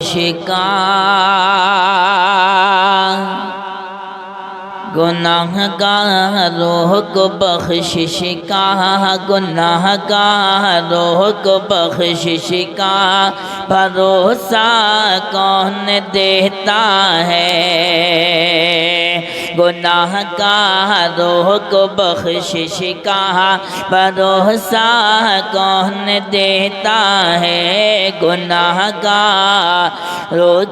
شکار گناہگاروں کو بخشش کا، گناہگاروں کو بخشش کا بھروسہ کون دیتا ہے؟ گناہگاروں کو بخشش کا بھروسہ کون دیتا ہے؟ گناہگاروں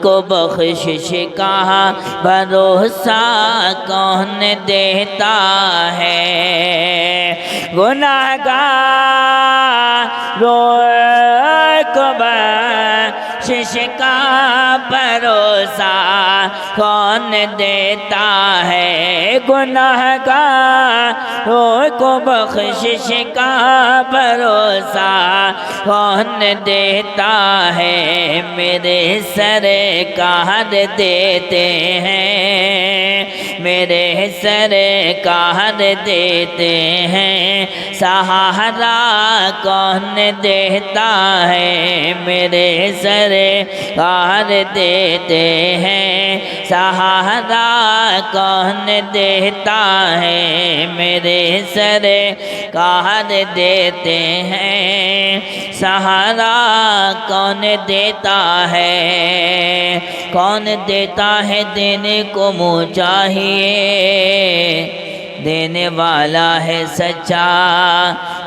کو بخشش کا بھروسہ کون دیتا ہے؟ گناہگاروں کو بخشش کا بھروسہ کون دیتا ہے؟ گناہگاروں کو بخشش کا بھروسہ کون دیتا ہے؟ میرے سرکار دیتے ہیں، میرے سرکار دیتے ہیں، سہارا کون دیتا ہے؟ میرے سرکار دیتے ہیں، سہارا کون دیتا ہے؟ میرے سرکار دیتے ہیں، سہارا کون دیتا ہے؟ کون دیتا ہے؟ دینے کو منہ چاہیے، دینے والا ہے سچا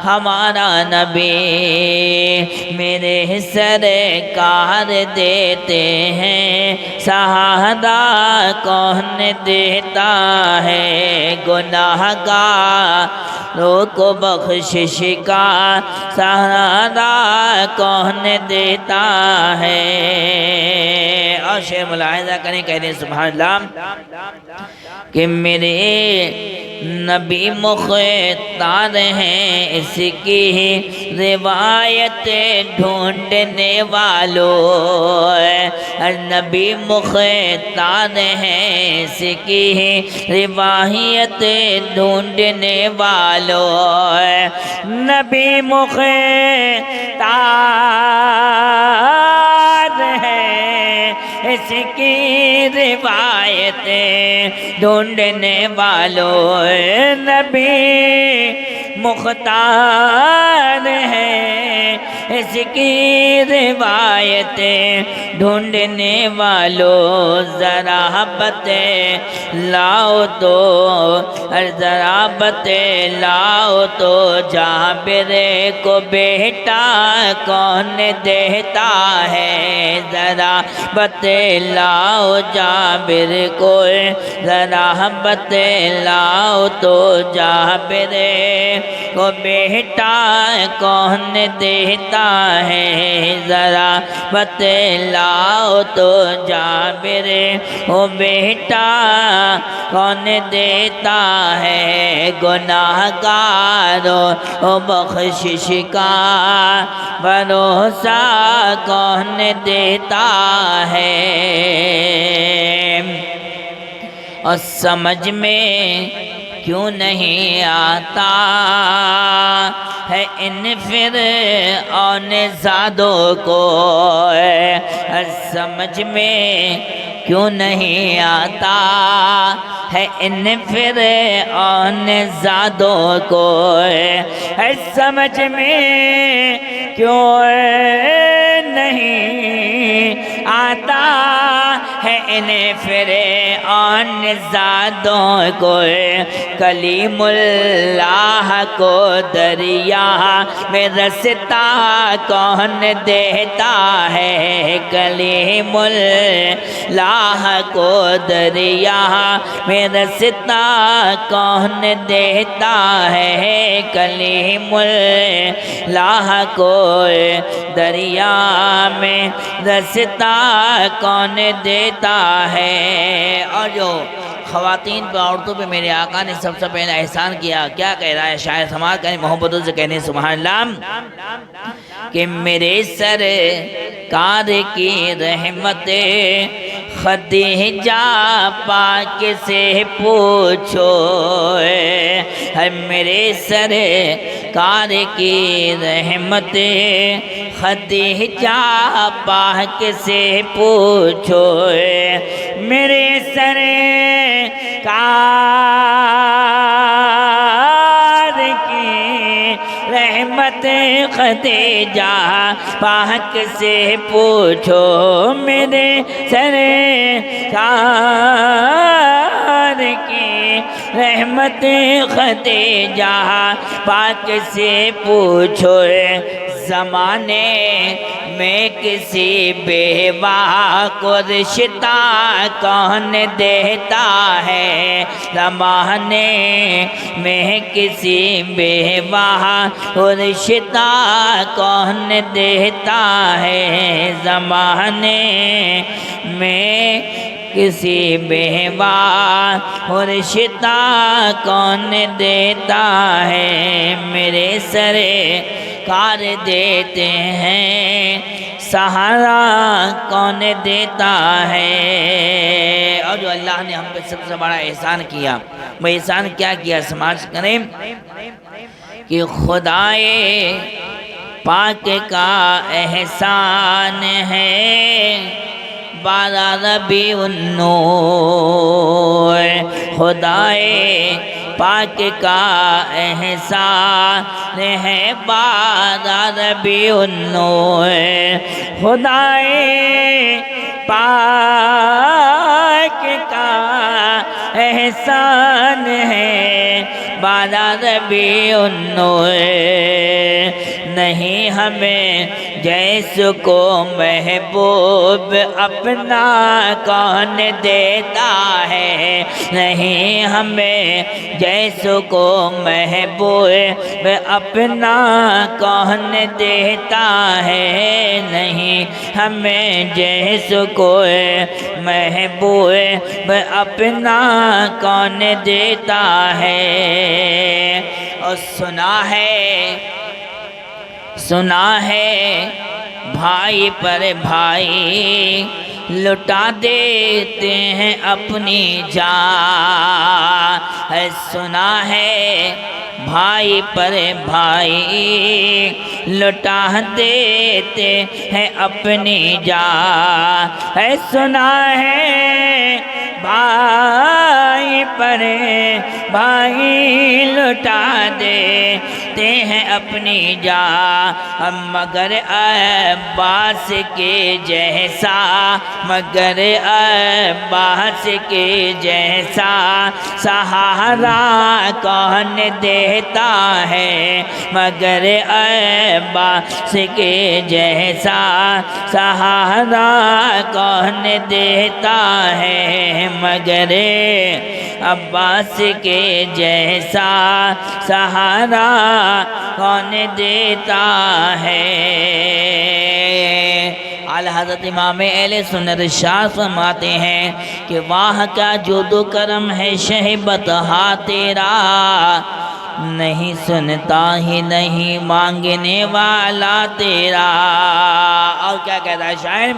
ہمارا نبی۔ میرے سرکار دیتے ہیں، سہارا کون دیتا ہے؟ گناہگاروں کو بخشش کا سہارا کون دیتا ہے؟ اور شعر ملاحظہ کریں، کہہ دیں سبحان اللہ کہ میرے نبی مختار ہیں، اس کی روایت ڈھونڈنے والوں، نبی مختار ہیں، اس کی روایت ڈھونڈنے والوں، نبی مختار ہیں، اس کی روایتیں ڈھونڈنے والوں، نبی مختار ہیں، اس کی روایتیں ڈھونڈنے والوں، ذرا بتلاؤ تو، ذرا بتلاؤ تو جابر کو بیٹا کون دیتا ہے؟ ذرا بتلاؤ جابر کو، ذرا بتلاؤ تو جابر کو بیٹا کون دیتا ہے؟ ذرا بتلاؤ تو جابر کو بیٹا کون دیتا ہے؟ گناہگاروں کو بخشش کا بھروسہ کون دیتا ہے؟ اور سمجھ میں کیوں نہیں آتا ہے ان فرعون زادوں کو؟ سمجھ میں کیوں نہیں آتا ہے ان فرعون زادوں کو؟ سمجھ میں کیوں نہیں آتا ہے ان فرعون زادوں کو؟ کلیم اللہ کو دریا میں رستا کون دیتا ہے؟ کلیم اللہ کو دریا میں رستا کون دیتا ہے؟ کلیم اللہ کو دریا میں رستا کون دیتا ہے؟ اور جو خواتین پہ عورتوں پہ میرے آقا نے سب سے پہلے احسان کیا، کیا کہہ رہا ہے شاعر؟ سماعت کریں محبتوں سے، کہنے سبحان اللہ کہ میرے سرکار کی رحمت خدیجہ پاک سے پوچھو، ہے میرے سرکار کی رحمت خدیجہ پاک سے پوچھو میرے سرکار کی رحمت خدیجہ پاک سے پوچھو میرے سرکار کی رحمت خدیجہ پاک سے پوچھو زمانے میں کسی بیوہ کو رشتہ کون دیتا ہے زمانے میں کسی بیوہ کو رشتہ کون دیتا ہے زمانے میں کسی بیوہ کو رشتہ کون دیتا ہے میرے سرکار دیتے ہیں سہارا کون دیتا ہے اور جو اللہ نے ہم پہ سب سے بڑا احسان کیا وہ احسان کیا کیا سماج کریں کہ خدائے پاک کا احسان ہے 12 ربیع النور خدائے پاک کا احسان ہے 12 ربیع النور خدائے پاک کا احسان ہے 12 ربیع النور نہیں ہمیں جیس کو محبوب اپنا کون دیتا ہے نہیں ہمیں جیس کو محبوب اپنا کون دیتا ہے نہیں ہمیں جیس کو محبوب اپنا کون دیتا ہے اور سنا ہے بھائی پر بھائی لٹا دیتے ہیں اپنی جان سنا ہے بھائی پر بھائی لٹا دیتے ہیں اپنی جان سنا ہے بھائی پر بھائی لٹا دیتے ہیں اپنی جان مگر عباس کے جیسا مگر عباس کے جیسا سہارا کون دیتا ہے مگر عباس کے جیسا سہارا کون دیتا ہے مگر عباس کے جیسا سہارا کون دیتا ہے اعلیٰ حضرت امام اہل سنت شاہ فرماتے ہیں کہ واہ کا جود و کرم ہے شہبت ہاں تیرا نہیں سنتا ہی نہیں مانگنے والا تیرا اور کیا کہتا ہے شاعر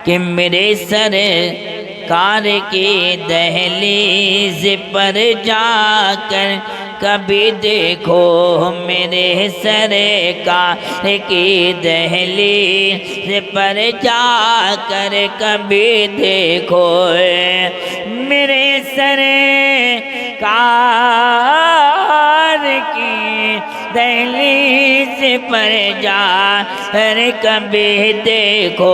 کہ میرے سرکار کی دہلیز پر جا کر کبھی دیکھو میرے سرکار کی دہلیز پر جا کر کبھی دیکھو میرے سرکار کی دہلیز پر جا کر کبھی دیکھو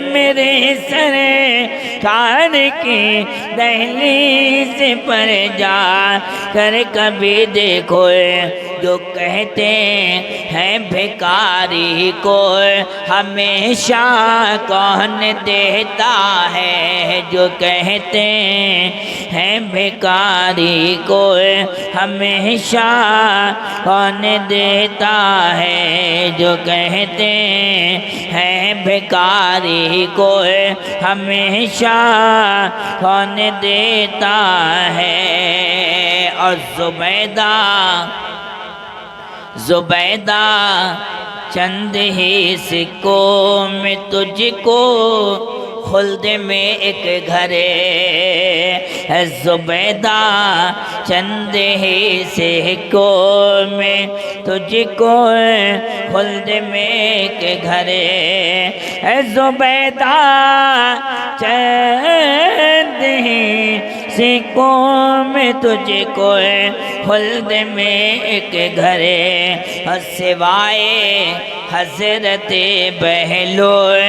میرے سرکار کی دہلیز پر جا کر کبھی دیکھو جو کہتے ہیں بھکاری کو ہمیشہ کون دیتا ہے جو کہتے ہیں بھکاری کو ہمیشہ کون دیتا ہے جو کہتے ہیں بھکاری کو ہمیشہ کون دیتا ہے اور زبیدہ چند ہی سکوں میں تجھ کو خلد میں ایک گھر ہے زبیدہ چند ہی سکوں میں تجھ کو خلد میں ایک گھر ہے زبیدہ چند ہی سکوں میں تجھ کو خلد میں ایک گھر ہے سوائے حضرت بہلول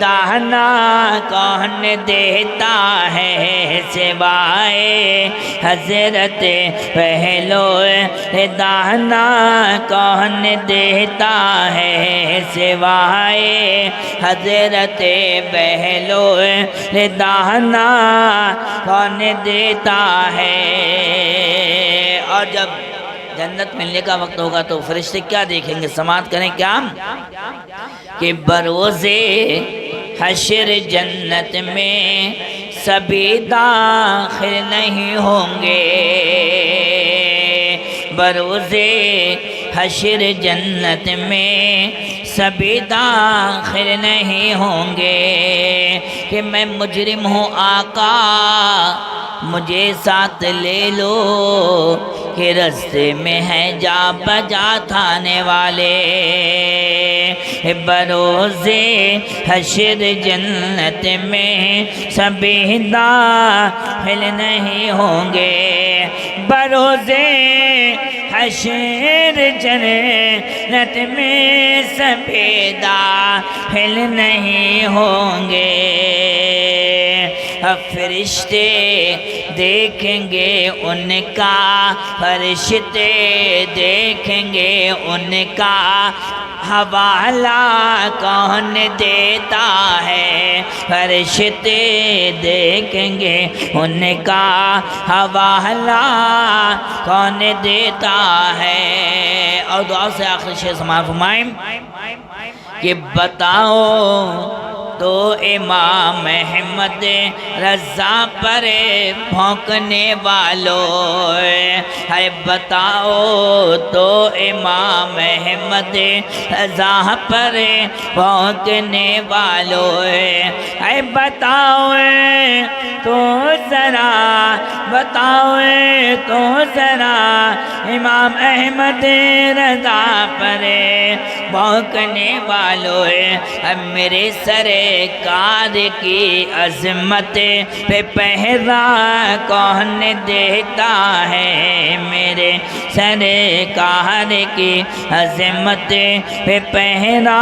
دانا کون دیتا ہے سوائے حضرت بہلول دانا کون دیتا ہے سوائے حضرت بہلول دانا کون دیتا ہے اور جب جنت ملنے کا وقت ہوگا تو فرشتے کیا دیکھیں گے سماعت کریں کیا کہ بروز حشر جنت میں سبھی داخل نہیں ہوں گے بروز حشر جنت میں سبھی داخل نہیں ہوں گے کہ میں مجرم ہوں آقا مجھے ساتھ لے لو کہ رستے میں ہے جا بجا تھانے والے بروز حشر جنت میں سبھی داخل نہیں ہوں گے بروز حشر جنت میں سبھی داخل نہیں ہوں گے فرشتے دیکھیں گے ان کا فرشتے دیکھیں گے ان کا حوالہ کون دیتا ہے فرشتے دیکھیں گے ان کا حوالہ کون دیتا ہے اور دعا سے آخر شیخ سماعت فرمائیں کہ بتاؤ تو امام احمد رضا پر بھونکنے والوں ہے بتاؤ تو امام احمد رضا پر بھونکنے والوں ہے بتاؤ تو ذرا بتاؤ تو ذرا امام احمد رضا پر بھونکنے والوں میرے سرکار کی عظمت پہ پہرا کون دیتا ہے میرے سرکار کی عظمت پہ پہرا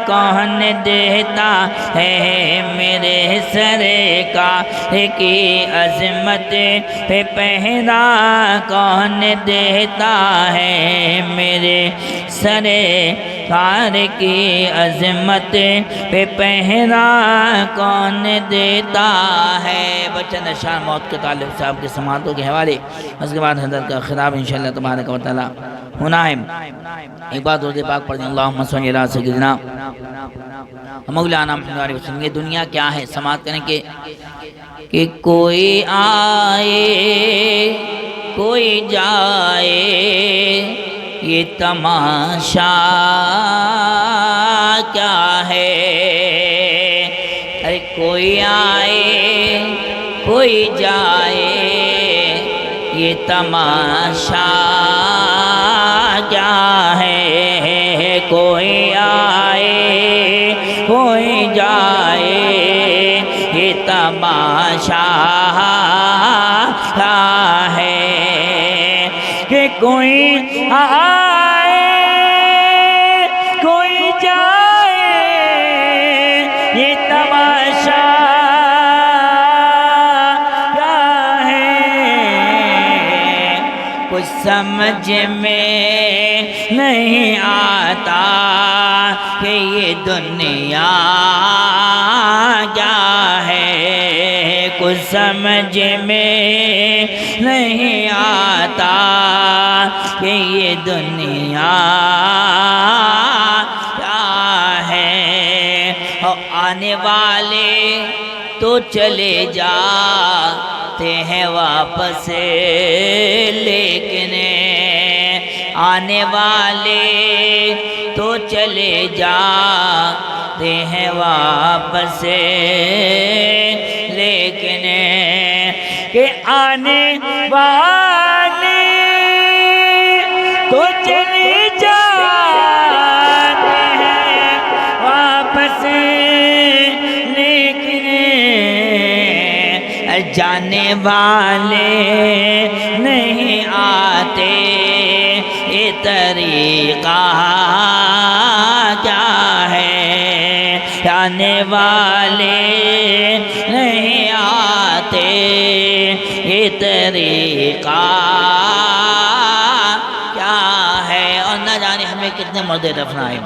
کون دیتا ہے میرے سرکار کی عظمت پہ پہرا کون دیتا ہے میرے سرکار کی عظمت پہ پہرا کون دیتا ہے بچہ نشان موت کے تعلق صاحب کے سماعتوں کے حوالے اس کے بعد حضرت کا خطاب انشاءاللہ تبارک و تعالی ہونا ہے ایک بات درود پاک پڑھ دیں اللہم صلی علی سیدنا مولانا محمد علیہ وسلم یہ دنیا کیا ہے سماعت کریں کہ کوئی آئے کوئی جائے یہ تماشا کیا ہے ارے کوئی آئے کوئی جائے یہ تماشا کیا ہے کوئی آئے کوئی جائے یہ تماشا کیا ہے کہ کوئی آئے کوئی جائے یہ تماشا کیا ہے کچھ سمجھ میں نہیں آتا کہ یہ دنیا کیا ہے کچھ سمجھ میں نہیں آتا کہ یہ دنیا کیا ہے اور آنے والے تو چلے جاتے ہیں واپس لیکن آنے والے تو چلے جاتے ہیں واپس، لیکن کہ آنے والے تو چلے جاتے ہیں واپس، لیکن جانے والے نہیں آتے۔ یہ طریقہ کیا ہے؟ جانے والے نہیں آتے، یہ طریقہ کیا ہے؟ اور نہ جانے ہمیں کتنے مردے دفنائے۔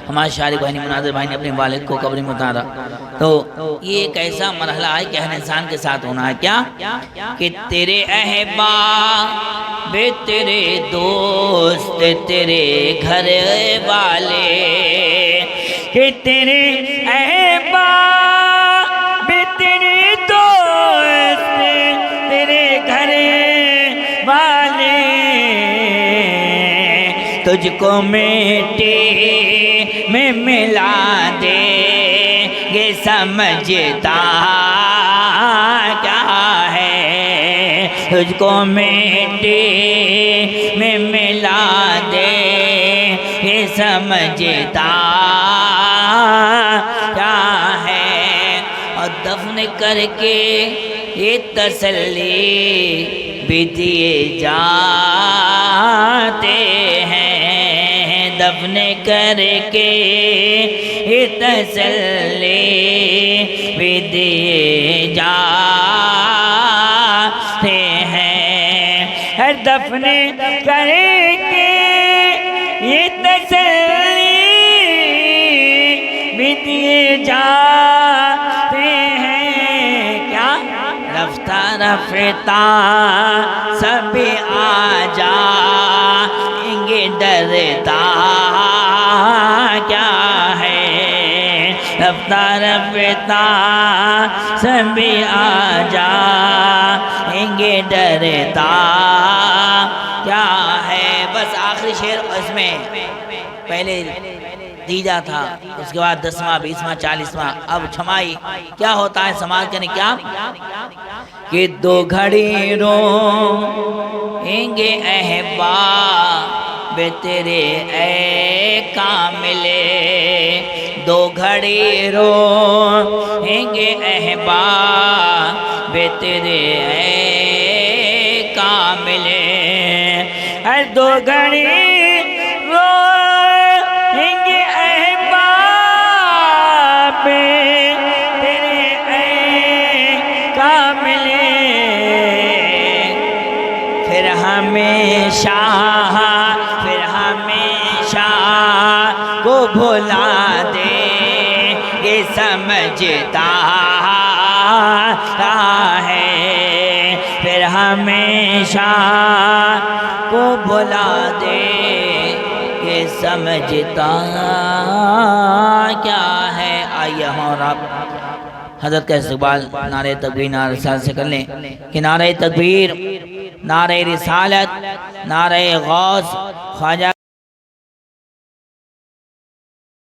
ہمارے شاعر بھائی مناظر بھائی نے اپنے والد کو قبر میں اتارا، تو یہ ایک ایسا مرحلہ ہے کہ ہر انسان کے ساتھ ہونا ہے۔ کیا کہ تیرے احباب، تیرے دوست، تیرے گھر والے، کہ تیرے احباب، تیرے دوست، تیرے گھر والے تجھ کو مٹی میں ملا دے گے، سمجھتا کیا ہے؟ تجھ کو مٹی میں ملا دے گے، سمجھتا کیا ہے؟ اور دفن کر کے یہ تسلی بھی دیے جاتے ہیں، دفن کر کے یہ تسلی بھی دیے جاتے ہیں، دفن کر کے یہ تسلی بھی دیے جاتے ہیں۔ کیا رفتہ رفتہ سب آ جائیں گے، ڈرتا کیا ہے؟ رفتہ رفتہ سب آ جائیں گے، ڈرتا کیا ہے؟ بس آخری شعر اس میں پہلے دیجا تھا، اس کے بعد 10واں 20واں 40واں، اب چھمائی کیا ہوتا ہے سماعت کرنے۔ کیا کہ دو گھڑی روئیں گے احباب تیرے اے کاملے، دو گھڑی روئیں گے احباب تیرے اے کاملے، دو گھڑی پھر ہمیشہ کو بھلا دے یہ سمجھتا ہے، پھر ہمیشہ کو بھلا دے یہ سمجھتا کیا ہے؟ آئیے ہم اور آپ حضرت کا استقبال نعرہ تکبیر نعرہ رسالت سے کر لیں کہ نعرہ تکبیر، نعرہ رسالت، نعرہ غوث خواجہ